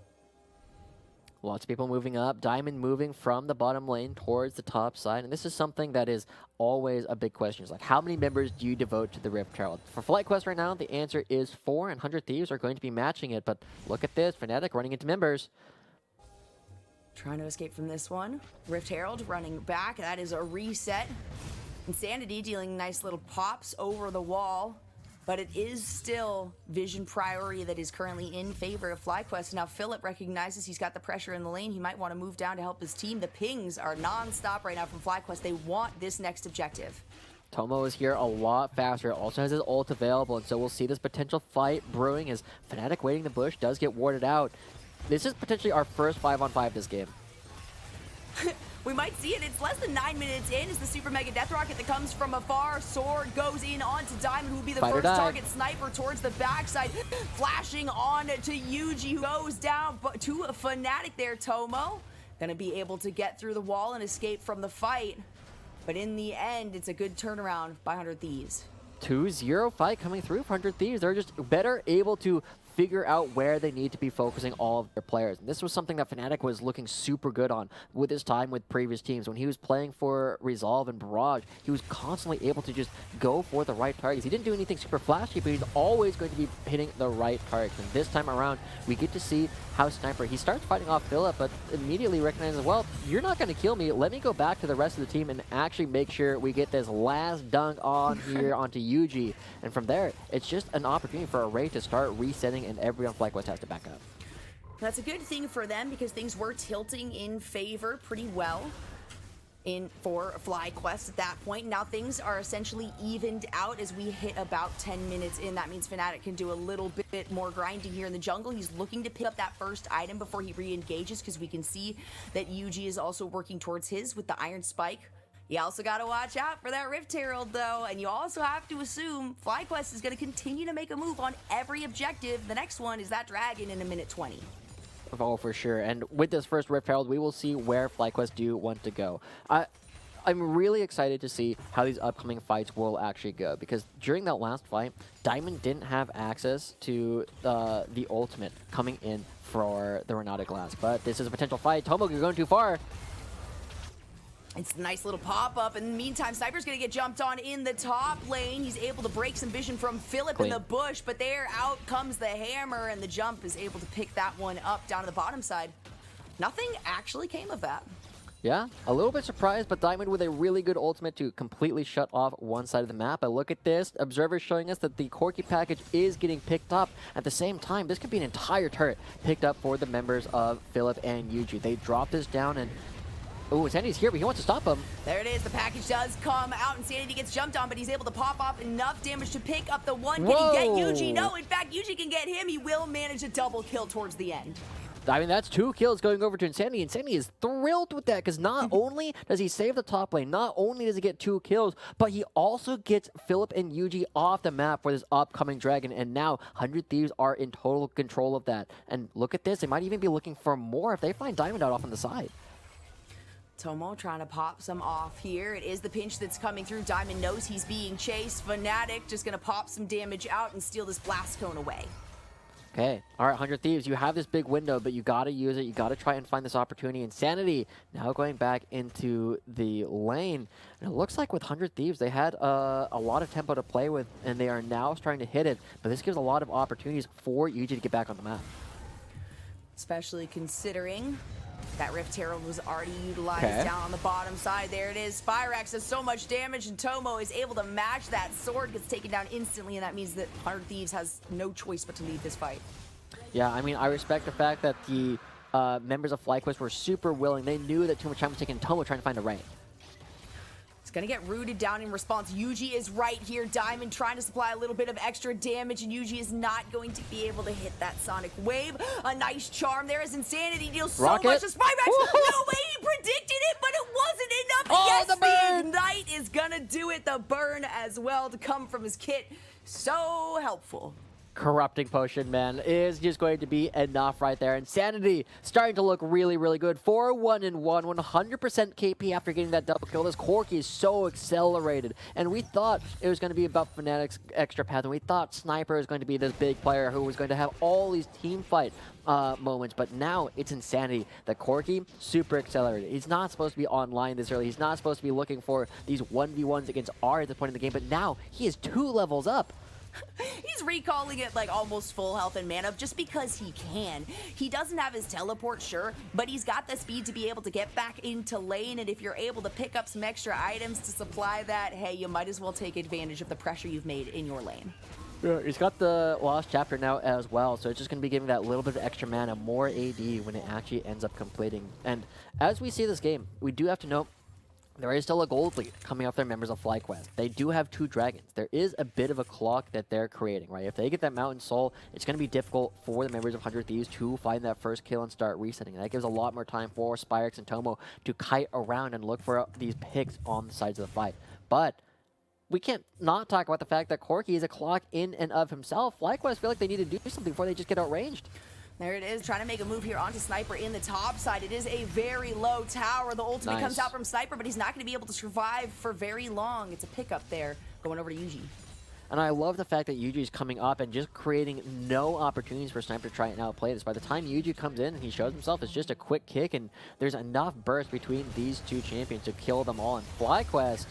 Lots of people moving up. Diamond moving from the bottom lane towards the top side. And this is something that is always a big question. It's like, how many members do you devote to the Rift Herald? For FlyQuest right now, the answer is 4, and 100 Thieves are going to be matching it. But look at this. Fnatic running into members. Trying to escape from this one. Rift Herald running back. That is a reset. Insanity dealing nice little pops over the wall. But it is still vision priority that is currently in favor of FlyQuest. Now Philip recognizes he's got the pressure in the lane. He might want to move down to help his team. The pings are non-stop right now from FlyQuest. They want this next objective. Tomo is here a lot faster. Also has his ult available, and so we'll see this potential fight brewing as Fnatic waiting the bush does get warded out. This is potentially our first 5-on-5 this game. We might see it. It's less than 9 minutes in as the Super Mega Death Rocket that comes from afar. Sword goes in onto Diamond, who will be the first target. Sniper towards the backside. Flashing on to Yuji, who goes down but to a Fnatic there. Tomo gonna be able to get through the wall and escape from the fight. But in the end, it's a good turnaround by 100 Thieves. 2-0 fight coming through for 100 Thieves. They're just better able to figure out where they need to be focusing all of their players. And this was something that Fnatic was looking super good on with his time with previous teams. When he was playing for Resolve and Barrage, he was constantly able to just go for the right targets. He didn't do anything super flashy, but he's always going to be hitting the right targets. And this time around, we get to see how Sniper, he starts fighting off Philip, but immediately recognizes, well, you're not going to kill me. Let me go back to the rest of the team and actually make sure we get this last dunk on here onto Yuji. And from there, it's just an opportunity for Array to start resetting, and everyone FlyQuest has to back up. That's a good thing for them because things were tilting in favor pretty well for FlyQuest at that point. Now things are essentially evened out as we hit about 10 minutes in. That means Fnatic can do a little bit more grinding here in the jungle. He's looking to pick up that first item before he re-engages because we can see that Yuji is also working towards his with the Iron Spike. You also got to watch out for that Rift Herald, though, and you also have to assume FlyQuest is going to continue to make a move on every objective. The next one is that dragon in a minute 20. Oh, for sure. And with this first Rift Herald, we will see where FlyQuest do want to go. I'm really excited to see how these upcoming fights will actually go, because during that last fight, Diamond didn't have access to the ultimate coming in for the Renata Glass. But this is a potential fight. Tomo, you're going too far. It's a nice little pop-up. In the meantime, Sniper's going to get jumped on in the top lane. He's able to break some vision from Philip in the bush, but there out comes the hammer, and the jump is able to pick that one up down to the bottom side. Nothing actually came of that. Yeah, a little bit surprised, but Diamond with a really good ultimate to completely shut off one side of the map. But look at this. Observers showing us that the Corki package is getting picked up. At the same time, this could be an entire turret picked up for the members of Philip and Yuji. They drop this down, and oh, Insandy's here, but he wants to stop him. There it is. The package does come out. Insanity gets jumped on, but he's able to pop off enough damage to pick up the one. Can he get Yuji? No, in fact, Yuji can get him. He will manage a double kill towards the end. I mean, that's 2 kills going over to Insanity. Insanity is thrilled with that because not only does he save the top lane, not only does he get 2 kills, but he also gets Philip and Yuji off the map for this upcoming dragon. And now 100 Thieves are in total control of that. And look at this. They might even be looking for more if they find Diamond out off on the side. Tomo trying to pop some off here. It is the pinch that's coming through. Diamond knows he's being chased. Fnatic just going to pop some damage out and steal this blast cone away. Okay, all right, 100 Thieves, you have this big window, but you got to use it. You got to try and find this opportunity. Insanity now going back into the lane. And it looks like with 100 Thieves, they had a lot of tempo to play with, and they are now starting to hit it. But this gives a lot of opportunities for Yuji to get back on the map. Especially considering that Rift Herald was already utilized down on the bottom side. There it is. Spyrax does so much damage, and Tomo is able to match that. Sword gets taken down instantly, and that means that 100 Thieves has no choice but to leave this fight. Yeah, I mean, I respect the fact that the members of FlyQuest were super willing. They knew that too much time was taken. Tomo trying to find a rank. Gonna get rooted down in response. Yuji is right here. Diamond trying to supply a little bit of extra damage, and Yuji is not going to be able to hit that Sonic Wave. A nice charm there as Insanity deals so much to Spyrax. No way he predicted it, but it wasn't enough. Oh, yes, the Ignite is gonna do it. The burn as well to come from his kit. So helpful. Corrupting Potion, man, is just going to be enough right there. Insanity starting to look really, really good. 4-1-1, 100% KP after getting that double kill. This Corki is so accelerated. And we thought it was going to be about Fnatic's extra path, and we thought Sniper is going to be this big player who was going to have all these team fight moments, but now it's Insanity. The Corki, super accelerated. He's not supposed to be online this early. He's not supposed to be looking for these 1v1s against R at this point in the game, but now he is 2 levels up. He's recalling it like almost full health and mana just because he can. He doesn't have his teleport, sure, but he's got the speed to be able to get back into lane, and if you're able to pick up some extra items to supply that, hey, you might as well take advantage of the pressure you've made in your lane. Yeah, he's got the Lost Chapter now as well, so it's just going to be giving that little bit of extra mana, more AD when it actually ends up completing. And as we see this game, we do have to note there is still a gold lead coming off their members of FlyQuest. They do have 2 dragons. There is a bit of a clock that they're creating, right? If they get that Mountain Soul, it's going to be difficult for the members of 100 Thieves to find that first kill and start resetting. That gives a lot more time for Spyrax and Tomo to kite around and look for these picks on the sides of the fight. But we can't not talk about the fact that Corki is a clock in and of himself. FlyQuest feel like they need to do something before they just get outranged. There it is, trying to make a move here onto Sniper in the top side. It is a very low tower. The ultimate comes out from Sniper, but he's not going to be able to survive for very long. It's a pickup there, going over to Yuji. And I love the fact that Yuji is coming up and just creating no opportunities for Sniper to try and outplay this. By the time Yuji comes in and he shows himself, it's just a quick kick, and there's enough burst between these 2 champions to kill them all. And FlyQuest,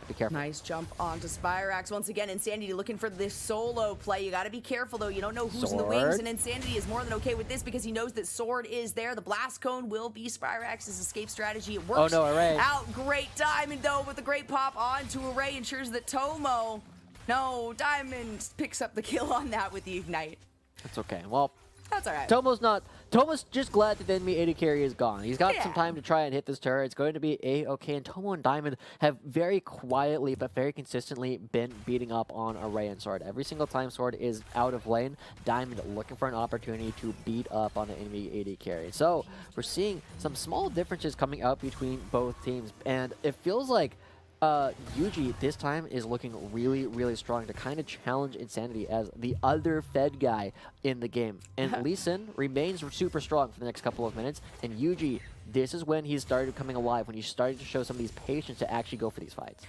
be careful. Nice jump onto Spyrax. Once again, Insanity looking for this solo play. You got to be careful, though. You don't know who's in the wings, and Insanity is more than okay with this because he knows that Sword is there. The Blast Cone will be Spyrax's escape strategy. It works out great. Diamond, though, with a great pop onto Array, ensures that Tomo... No, Diamond picks up the kill on that with the Ignite. That's okay. Well, that's all right. Tomo's just glad that the enemy AD carry is gone. He's got some time to try and hit this turret. It's going to be A-okay. And Tomo and Diamond have very quietly but very consistently been beating up on Array and Sword. Every single time Sword is out of lane, Diamond looking for an opportunity to beat up on the enemy AD carry. So we're seeing some small differences coming out between both teams. And it feels like Yuji this time is looking really, really strong to kind of challenge Insanity as the other Fed guy in the game. And Lee Sin remains super strong for the next couple of minutes. And Yuji, this is when he started coming alive, when he started to show some of these patience to actually go for these fights.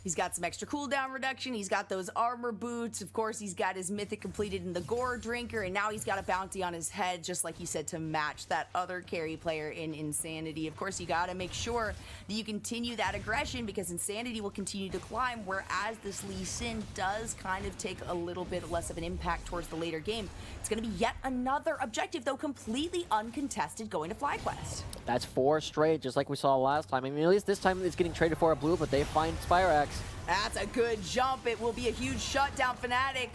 He's got some extra cooldown reduction. He's got those armor boots. Of course, he's got his mythic completed in the Gore Drinker, and now he's got a bounty on his head, just like you said, to match that other carry player in Insanity. Of course, you got to make sure that you continue that aggression because Insanity will continue to climb, whereas this Lee Sin does kind of take a little bit less of an impact towards the later game. It's going to be yet another objective, though completely uncontested, going to FlyQuest. That's 4 straight, just like we saw last time. I mean, at least this time it's getting traded for a blue, but they find Spyrax. That's a good jump. It will be a huge shutdown. Fnatic.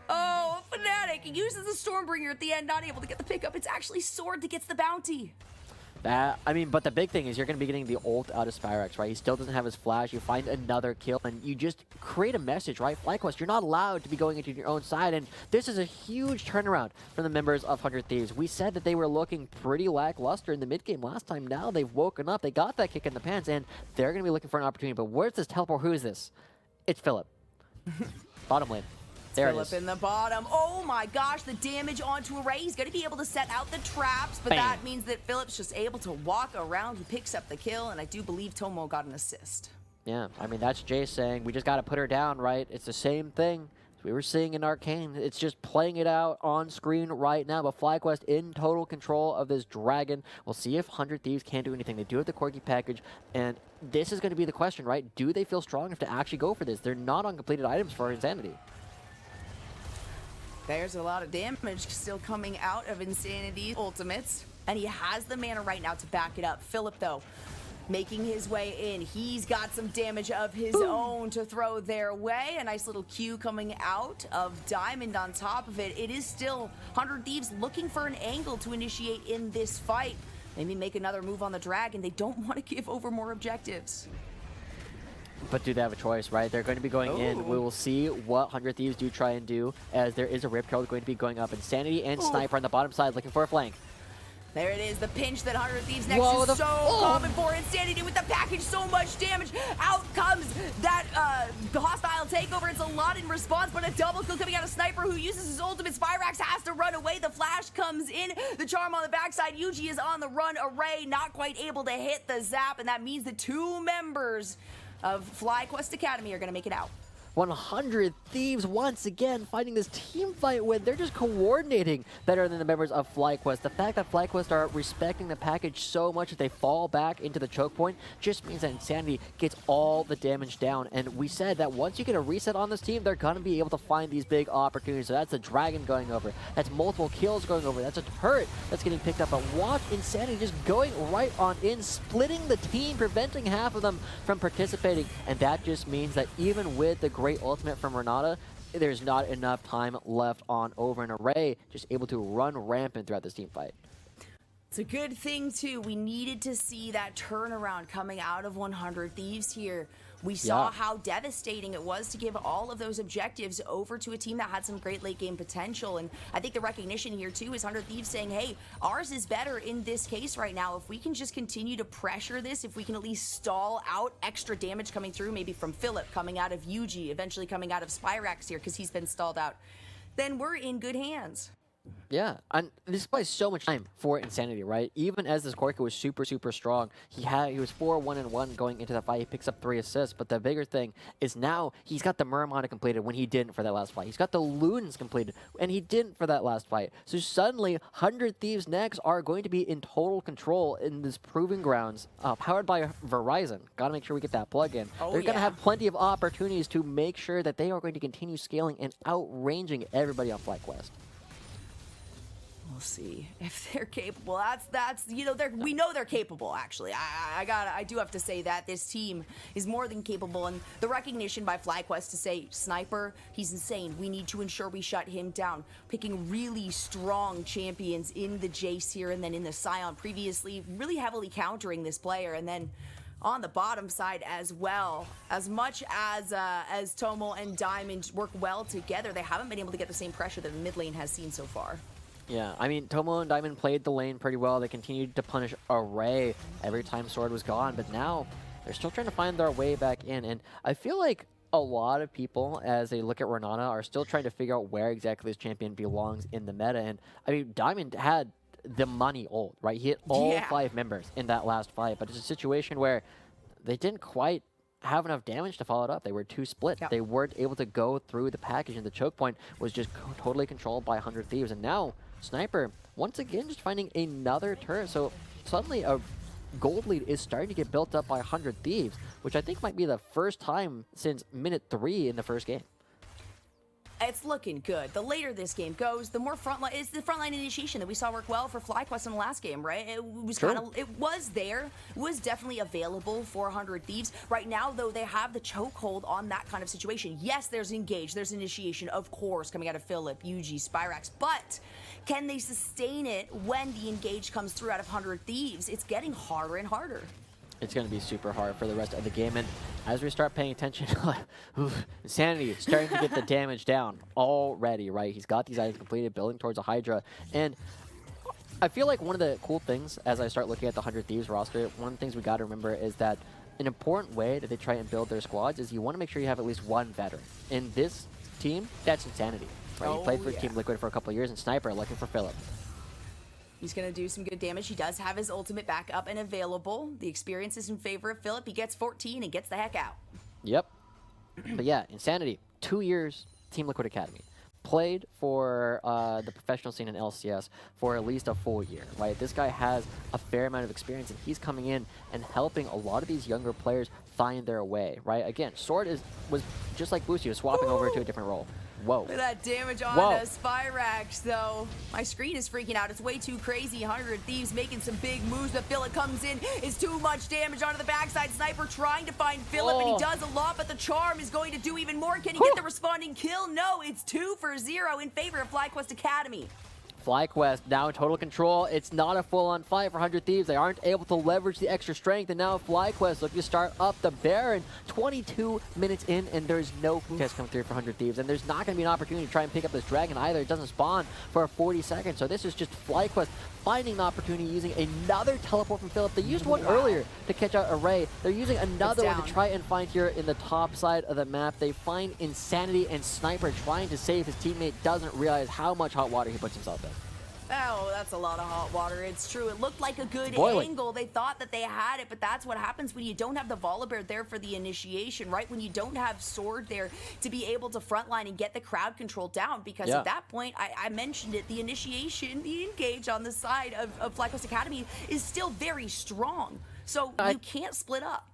Oh, Fnatic uses the Stormbringer at the end, not able to get the pickup. It's actually Sword that gets the bounty. I mean, but the big thing is you're going to be getting the ult out of Spyrax, right? He still doesn't have his flash. You find another kill, and you just create a message, right? FlyQuest, you're not allowed to be going into your own side, and this is a huge turnaround from the members of 100 Thieves. We said that they were looking pretty lackluster in the mid-game last time. Now they've woken up. They got that kick in the pants, and they're going to be looking for an opportunity. But where's this teleport? Who is this? It's Philip. Bottom lane. There Philip in the bottom. Oh my gosh, the damage onto Array. He's going to be able to set out the traps, but that means that Philip's just able to walk around. He picks up the kill, and I do believe Tomo got an assist. Yeah, I mean, that's Jay saying, we just got to put her down, right? It's the same thing we were seeing in Arcane. It's just playing it out on screen right now, but FlyQuest in total control of this dragon. We'll see if 100 Thieves can't do anything. They do have the Corki package, and this is going to be the question, right? Do they feel strong enough to actually go for this? They're not on completed items for Insanity. There's a lot of damage still coming out of Insanity's ultimates, and he has the mana right now to back it up. Philip, though, making his way in. He's got some damage of his own to throw their way. A nice little Q coming out of Diamond on top of it. It is still 100 Thieves looking for an angle to initiate in this fight. Maybe make another move on the dragon. They don't want to give over more objectives. But do they have a choice, right? They're going to be going in. We will see what 100 Thieves do try and do, as there is a Rip Curl going to be going up. Insanity and Sniper on the bottom side looking for a flank. There it is, the pinch that 100 Thieves next is so common for. Insanity with the package, so much damage. Out comes that hostile takeover. It's a lot in response, but a double kill coming out of Sniper, who uses his ultimate. Spyrax has to run away. The flash comes in. The charm on the backside. Yuji is on the run. Array not quite able to hit the zap, and that means the 2 members of FlyQuest Academy are going to make it out. 100 Thieves once again fighting this team fight win. They're just coordinating better than the members of FlyQuest. The fact that FlyQuest are respecting the package so much that they fall back into the choke point just means that Insanity gets all the damage down. And we said that once you get a reset on this team, they're going to be able to find these big opportunities. So that's a Dragon going over. That's multiple kills going over. That's a turret that's getting picked up. But watch Insanity just going right on in, splitting the team, preventing half of them from participating. And that just means that even with the great ultimate from Renata, there's not enough time left on over. An Array just able to run rampant throughout this team fight. It's a good thing too. We needed to see that turnaround coming out of 100 Thieves here. We saw how devastating it was to give all of those objectives over to a team that had some great late game potential. And I think the recognition here too is 100 Thieves saying, hey, ours is better in this case right now. If we can just continue to pressure this, if we can at least stall out extra damage coming through, maybe from Philip, coming out of Yuji, eventually coming out of Spyrax here because he's been stalled out, then we're in good hands. Yeah, and this plays so much time for Insanity, right? Even as this Korka was super, super strong, he was 4-1-1 going into the fight. He picks up 3 assists, but the bigger thing is now he's got the Muramana completed when he didn't for that last fight. He's got the Loons completed, and he didn't for that last fight. So suddenly, 100 Thieves next are going to be in total control in this proving grounds, powered by Verizon. Got to make sure we get that plug in. They're going to have plenty of opportunities to make sure that they are going to continue scaling and outranging everybody on FlyQuest. We'll see if they're capable. That's you know, we know they're capable. Actually, I do have to say that this team is more than capable, and the recognition by FlyQuest to say Sniper, he's insane. We need to ensure we shut him down. Picking really strong champions in the Jace here, and then in the Scion previously, really heavily countering this player, and then on the bottom side as well. As much as Tomo and Diamond work well together, they haven't been able to get the same pressure that the mid lane has seen so far. Yeah, I mean, Tomo and Diamond played the lane pretty well. They continued to punish Array every time Sword was gone, but now they're still trying to find their way back in. And I feel like a lot of people, as they look at Renata, are still trying to figure out where exactly this champion belongs in the meta. And I mean, Diamond had the money ult, right? He hit all 5 members in that last fight, but it's a situation where they didn't quite have enough damage to follow it up. They were too split. They weren't able to go through the package, and the choke point was just totally controlled by 100 Thieves. And now Sniper, once again, just finding another turret. So suddenly a gold lead is starting to get built up by 100 Thieves, which I think might be the first time since minute 3 in the first game. It's looking good. The later this game goes, the more frontline. It's the frontline initiation that we saw work well for FlyQuest in the last game, right? It was it was there. It was definitely available for 100 Thieves. Right now, though, they have the chokehold on that kind of situation. Yes, there's engage, there's initiation, of course, coming out of Philip, Yuji, Spyrax, but can they sustain it when the engage comes through out of 100 Thieves? It's getting harder and harder. It's going to be super hard for the rest of the game. And as we start paying attention, Insanity is starting to get the damage down already, right? He's got these items completed, building towards a Hydra. And I feel like one of the cool things, as I start looking at the 100 Thieves roster, one of the things we got to remember is that an important way that they try and build their squads is you want to make sure you have at least one veteran. In this team, that's Insanity. Right? He played for Team Liquid for a couple of years, and Sniper looking for Philip. He's going to do some good damage. He does have his ultimate back up and available. The experience is in favor of Philip. He gets 14 and gets the heck out. Yep. But yeah, Insanity, 2 years, Team Liquid Academy. Played for the professional scene in LCS for at least a full year, right? This guy has a fair amount of experience, and he's coming in and helping a lot of these younger players find their way, right? Again, Sword was just like Boosie, was swapping over to a different role. Whoa. Look at that damage on Spyrax, though. My screen is freaking out. It's way too crazy. 100 Thieves making some big moves, but Philip comes in. It's too much damage onto the backside. Sniper trying to find Philip, and he does a lot, but the charm is going to do even more. Can he get the responding kill? No, it's 2 for 0 in favor of FlyQuest Academy. FlyQuest now in total control. It's not a full-on fight for 100 Thieves. They aren't able to leverage the extra strength, and now FlyQuest looking to start up the Baron. 22 minutes in, and there's no contest coming through for 100 Thieves, and there's not going to be an opportunity to try and pick up this Dragon either. It doesn't spawn for 40 seconds, so this is just FlyQuest finding an opportunity using another teleport from Philip. They used one earlier to catch out Array. They're using another one to try and find here in the top side of the map. They find Insanity, and Sniper trying to save his teammate doesn't realize how much hot water he puts himself in. Oh, that's a lot of hot water. It's true. It looked like a good angle. They thought that they had it, but that's what happens when you don't have the Volibear there for the initiation, right? When you don't have Sword there to be able to frontline and get the crowd control down, because at that point, I mentioned it, the initiation, the engage on the side of FlyQuest Academy is still very strong. So you can't split up.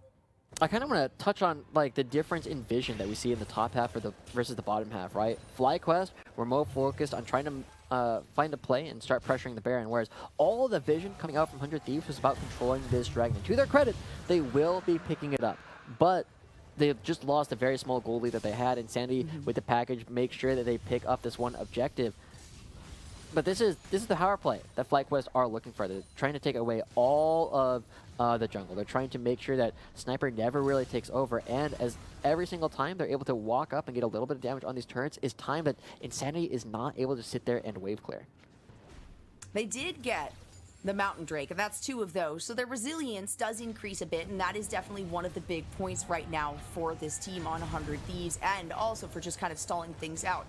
I kind of want to touch on like the difference in vision that we see in the top half versus the bottom half, right? FlyQuest, we're more focused on trying to find a play and start pressuring the Baron, whereas all of the vision coming out from 100 Thieves was about controlling this Dragon. And to their credit, they will be picking it up, but they've just lost a very small goal lead that they had. Insanity with the package make sure that they pick up this one objective. But this is the power play that FlyQuest are looking for. They're trying to take away all of the jungle. They're trying to make sure that Sniper never really takes over, and as every single time they're able to walk up and get a little bit of damage on these turrets is time that Insanity is not able to sit there and wave clear. They did get the Mountain Drake, and that's 2 of those, so their resilience does increase a bit, and that is definitely one of the big points right now for this team on 100 Thieves, and also for just kind of stalling things out.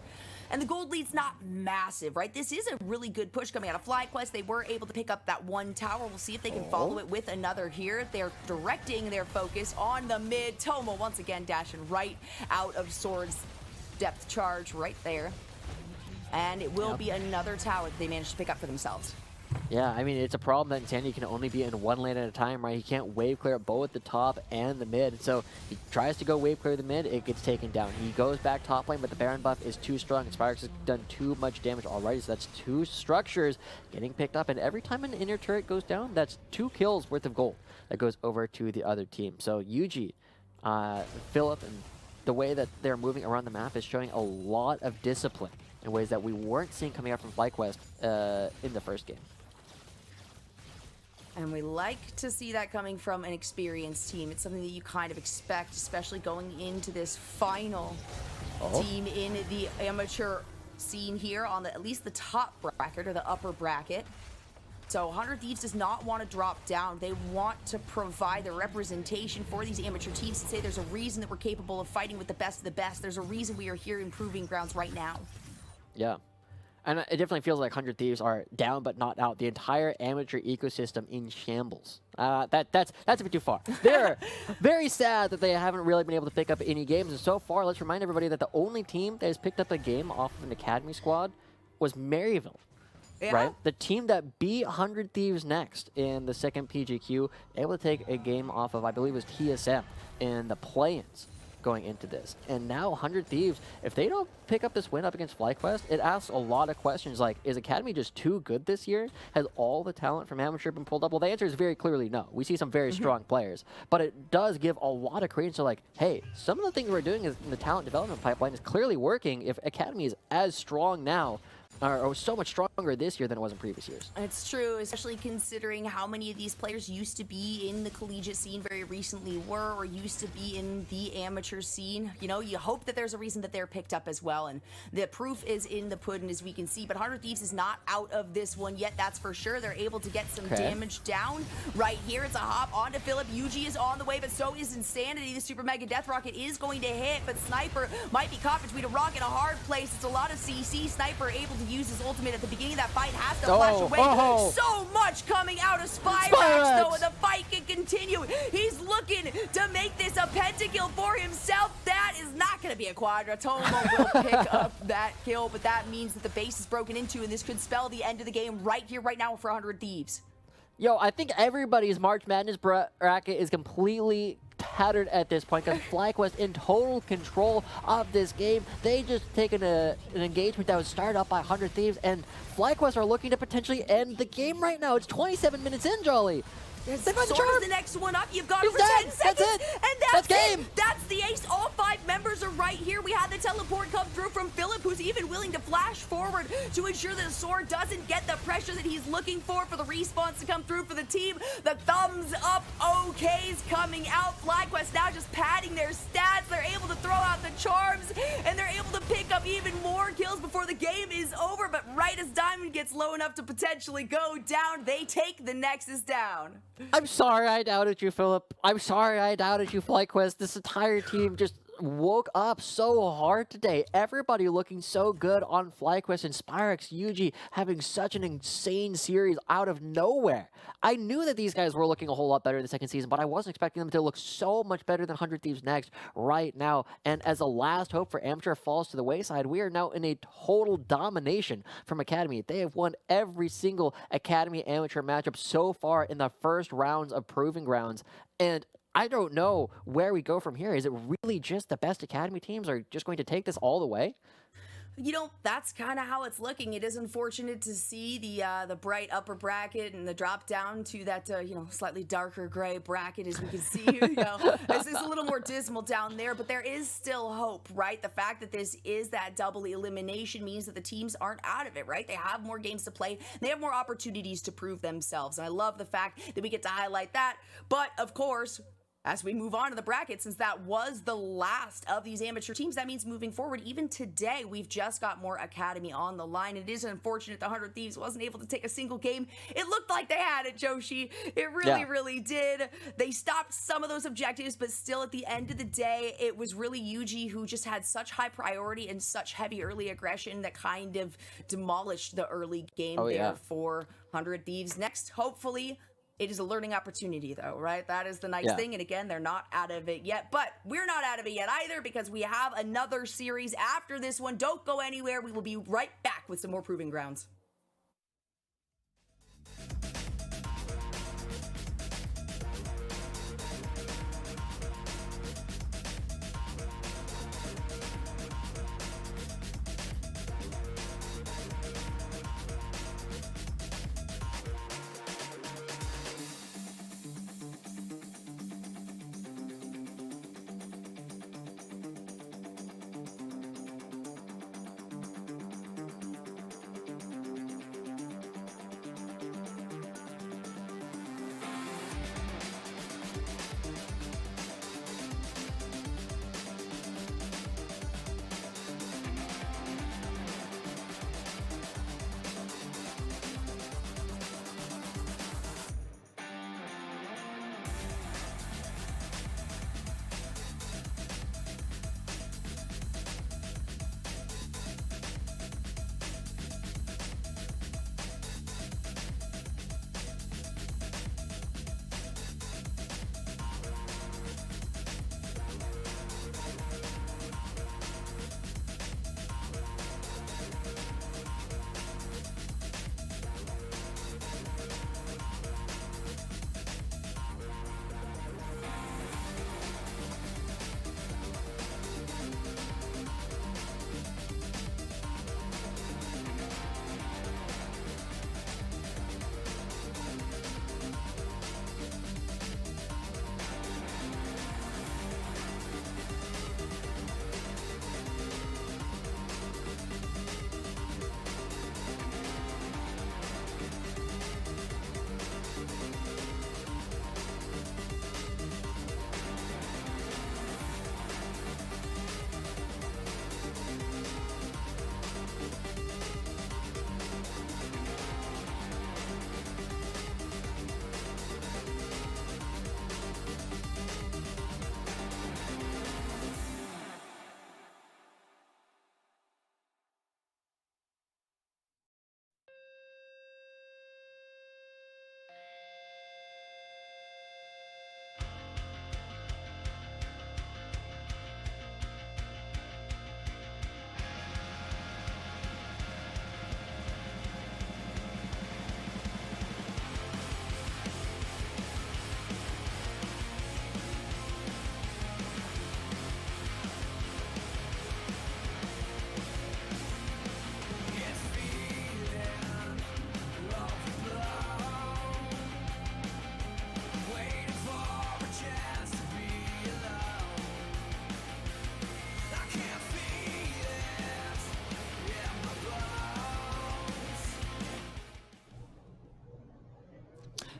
And the gold lead's not massive, right? This is a really good push coming out of FlyQuest. They were able to pick up that one tower. We'll see if they can follow it with another here. They're directing their focus on the mid. Tomo once again dashing right out of Sword's depth charge right there. And it will be another tower that they managed to pick up for themselves. Yeah, I mean, it's a problem that Insanity can only be in one lane at a time, right? He can't wave clear both the top and the mid. So he tries to go wave clear the mid, it gets taken down. He goes back top lane, but the Baron buff is too strong. Sparx has done too much damage already, so that's 2 structures getting picked up. And every time an inner turret goes down, that's 2 kills worth of gold that goes over to the other team. So Yuji, Philip, and the way that they're moving around the map is showing a lot of discipline in ways that we weren't seeing coming out from FlyQuest in the first game. And we like to see that coming from an experienced team. It's something that you kind of expect, especially going into this final team in the amateur scene here on at least the top bracket or the upper bracket. So 100 Thieves does not want to drop down. They want to provide the representation for these amateur teams and say there's a reason that we're capable of fighting with the best of the best. There's a reason we are here in Proving Grounds right now. Yeah. And it definitely feels like 100 Thieves are down but not out. The entire amateur ecosystem in shambles. That's a bit too far. They're very sad that they haven't really been able to pick up any games. And so far, let's remind everybody that the only team that has picked up a game off of an academy squad was Maryville. Yeah. Right? The team that beat 100 Thieves next in the second PGQ, able to take a game off of, I believe it was TSM in the play-ins going into this. And now 100 Thieves, if they don't pick up this win up against FlyQuest, it asks a lot of questions like, is Academy just too good this year? Has all the talent from Amateur been pulled up? Well, the answer is very clearly no. We see some very strong players, but it does give a lot of credence to like, hey, some of the things we're doing in the talent development pipeline is clearly working if Academy is as strong now, or so much stronger this year than it was in previous years. It's true, especially considering how many of these players used to be in the collegiate scene very recently or used to be in the amateur scene. You know, you hope that there's a reason that they're picked up as well, and the proof is in the pudding as we can see. But 100 Thieves is not out of this one yet, that's for sure. They're able to get some damage down right here. It's a hop onto Philip. Yuji is on the way, but so is Insanity. The Super Mega Death Rocket is going to hit, but Sniper might be caught between a rock and a hard place. It's a lot of CC. Sniper able to use his ultimate at the beginning of that fight, has to flash away. So much coming out of Spyrax, though, and the fight can continue. He's looking to make this a pentakill for himself. That is not going to be a quadra. Tomo will pick up that kill, but that means that the base is broken into, and this could spell the end of the game right here, right now for 100 Thieves. Yo, I think everybody's March Madness bracket is completely tattered at this point because FlyQuest in total control of this game. They just taken an engagement that was started up by 100 Thieves, and FlyQuest are looking to potentially end the game right now. It's 27 minutes in, Jolly. Sword is the next one up. You've got it for 10 seconds. That's it. And that's game. it. That's the ace. All 5 members are right here. We had the teleport come through from Philip, who's even willing to flash forward to ensure that the sword doesn't get the pressure that he's looking for the respawns to come through for the team. The thumbs up OKs coming out. FlyQuest now just padding their stats. They're able to throw out the charms, and they're able to pick up even more kills before the game is over. But right as Diamond gets low enough to potentially go down, they take the Nexus down. I'm sorry I doubted you, Philip. I'm sorry I doubted you, FlyQuest. This entire team just woke up so hard today. Everybody looking so good on FlyQuest, and Spyrex, Yuji having such an insane series out of nowhere. I knew that these guys were looking a whole lot better in the second season, but I wasn't expecting them to look so much better than 100 Thieves Next right now. And as a last hope for Amateur falls to the wayside, we are now in a total domination from Academy. They have won every single Academy Amateur matchup so far in the first rounds of Proving Grounds. And I don't know where we go from here. Is it really just the best Academy teams are just going to take this all the way? You know, that's kind of how it's looking. It is unfortunate to see the bright upper bracket and the drop down to that, slightly darker gray bracket, as we can see. It's a little more dismal down there, but there is still hope, right? The fact that this is that double elimination means that the teams aren't out of it, right? They have more games to play. They have more opportunities to prove themselves. And I love the fact that we get to highlight that. But, of course, as we move on to the bracket, since that was the last of these amateur teams, that means moving forward, even today, we've just got more Academy on the line. It is unfortunate the 100 Thieves wasn't able to take a single game. It looked like they had it, Joshi. It really did. They stopped some of those objectives, but still at the end of the day, it was really Yuji who just had such high priority and such heavy early aggression that kind of demolished the early game for 100 Thieves. Next, hopefully, it is a learning opportunity, though, right? That is the nice thing. And again, they're not out of it yet, but we're not out of it yet either, because we have another series after this one. Don't go anywhere. We will be right back with some more Proving Grounds.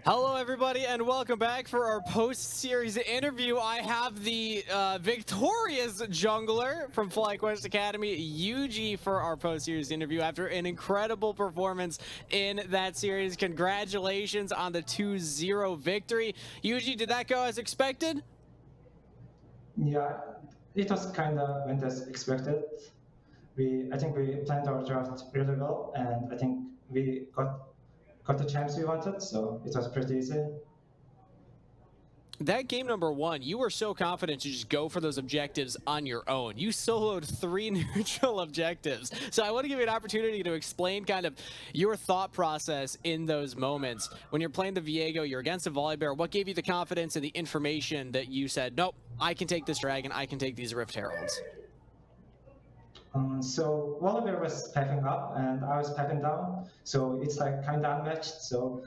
Hello, everybody, and welcome back for our post-series interview. I have the victorious jungler from FlyQuest Academy, Yuji, for our post-series interview after an incredible performance in that series. Congratulations on the 2-0 victory. Yuji, did that go as expected? Yeah, it was kind of went as expected. I think we planned our draft really well, and I think we got the champs we wanted, so it was pretty easy. That game number 1, you were so confident to just go for those objectives on your own. You soloed 3 neutral objectives. So I want to give you an opportunity to explain kind of your thought process in those moments. When you're playing the Viego, you're against a Volibear. What gave you the confidence and the information that you said, nope, I can take this dragon, I can take these Rift Heralds? So Volibear was packing up and I was packing down, so it's like kind of unmatched. So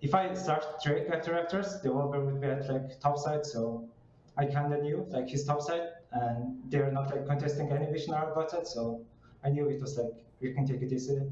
if I start Drake after the Volibear would be at like top side, so I kind of knew like his top side, and they're not like contesting any vision or bot side, so I knew it was like we can take it easy.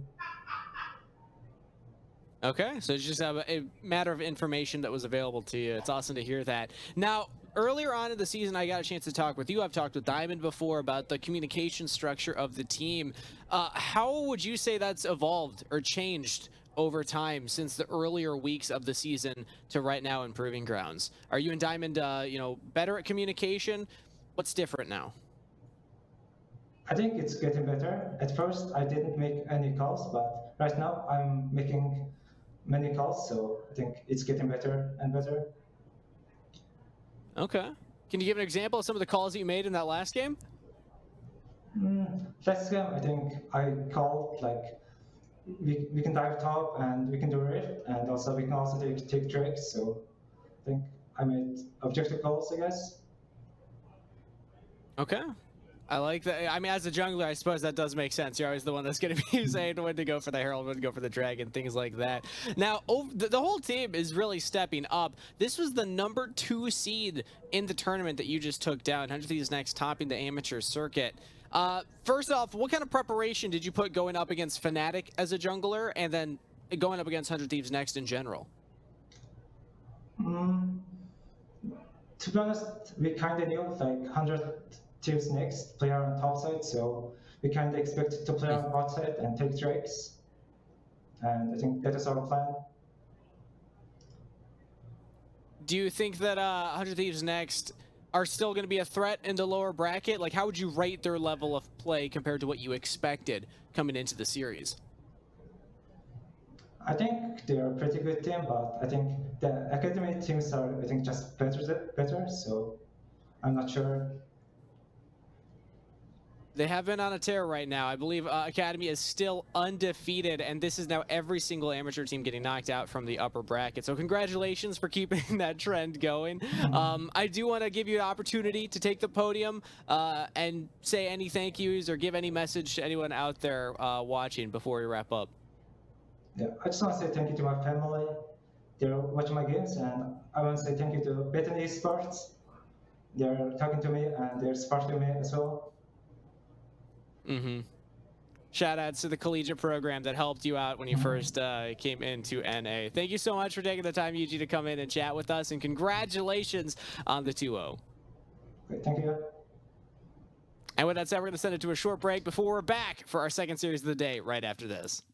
Okay, so it's just a matter of information that was available to you. It's awesome to hear that. Now, earlier on in the season, I got a chance to talk with you. I've talked with Diamond before about the communication structure of the team. How would you say that's evolved or changed over time since the earlier weeks of the season to right now in Proving Grounds? Are you and Diamond, better at communication? What's different now? I think it's getting better. At first, I didn't make any calls, but right now I'm making many calls, so I think it's getting better and better. Okay. Can you give an example of some of the calls that you made in that last game? Last game, I think I called like we can dive top and we can do Rift, and also we can also take Drakes. So I think I made objective calls, I guess. Okay. I like that. I mean, as a jungler, I suppose that does make sense. You're always the one that's going to be saying when to go for the Herald, when to go for the Dragon, things like that. Now, the whole team is really stepping up. This was the number 2 seed in the tournament that you just took down. 100 Thieves Next topping the amateur circuit. First off, what kind of preparation did you put going up against Fnatic as a jungler, and then going up against 100 Thieves Next in general? To be honest, we kind of knew like 100 Thieves Next play on top side, so we kind of expected to play on bot side and take Drakes, and I think that is our plan. Do you think that 100 Thieves Next are still going to be a threat in the lower bracket? Like, how would you rate their level of play compared to what you expected coming into the series? I think they're a pretty good team, but I think the academy teams are, I think, just better. So I'm not sure. They have been on a tear right now. I believe Academy is still undefeated, and this is now every single amateur team getting knocked out from the upper bracket. So congratulations for keeping that trend going. I do want to give you an opportunity to take the podium and say any thank yous or give any message to anyone out there watching before we wrap up. Yeah, I just want to say thank you to my family. They're watching my games, and I want to say thank you to Bethany Sports. They're talking to me and they're supporting me as well. Shout outs to the collegiate program that helped you out when you first came into NA. Thank you so much for taking the time, Yuji, to come in and chat with us, and congratulations on the 2-0. Great, thank you. And with that said, we're going to send it to a short break before we're back for our second series of the day right after this.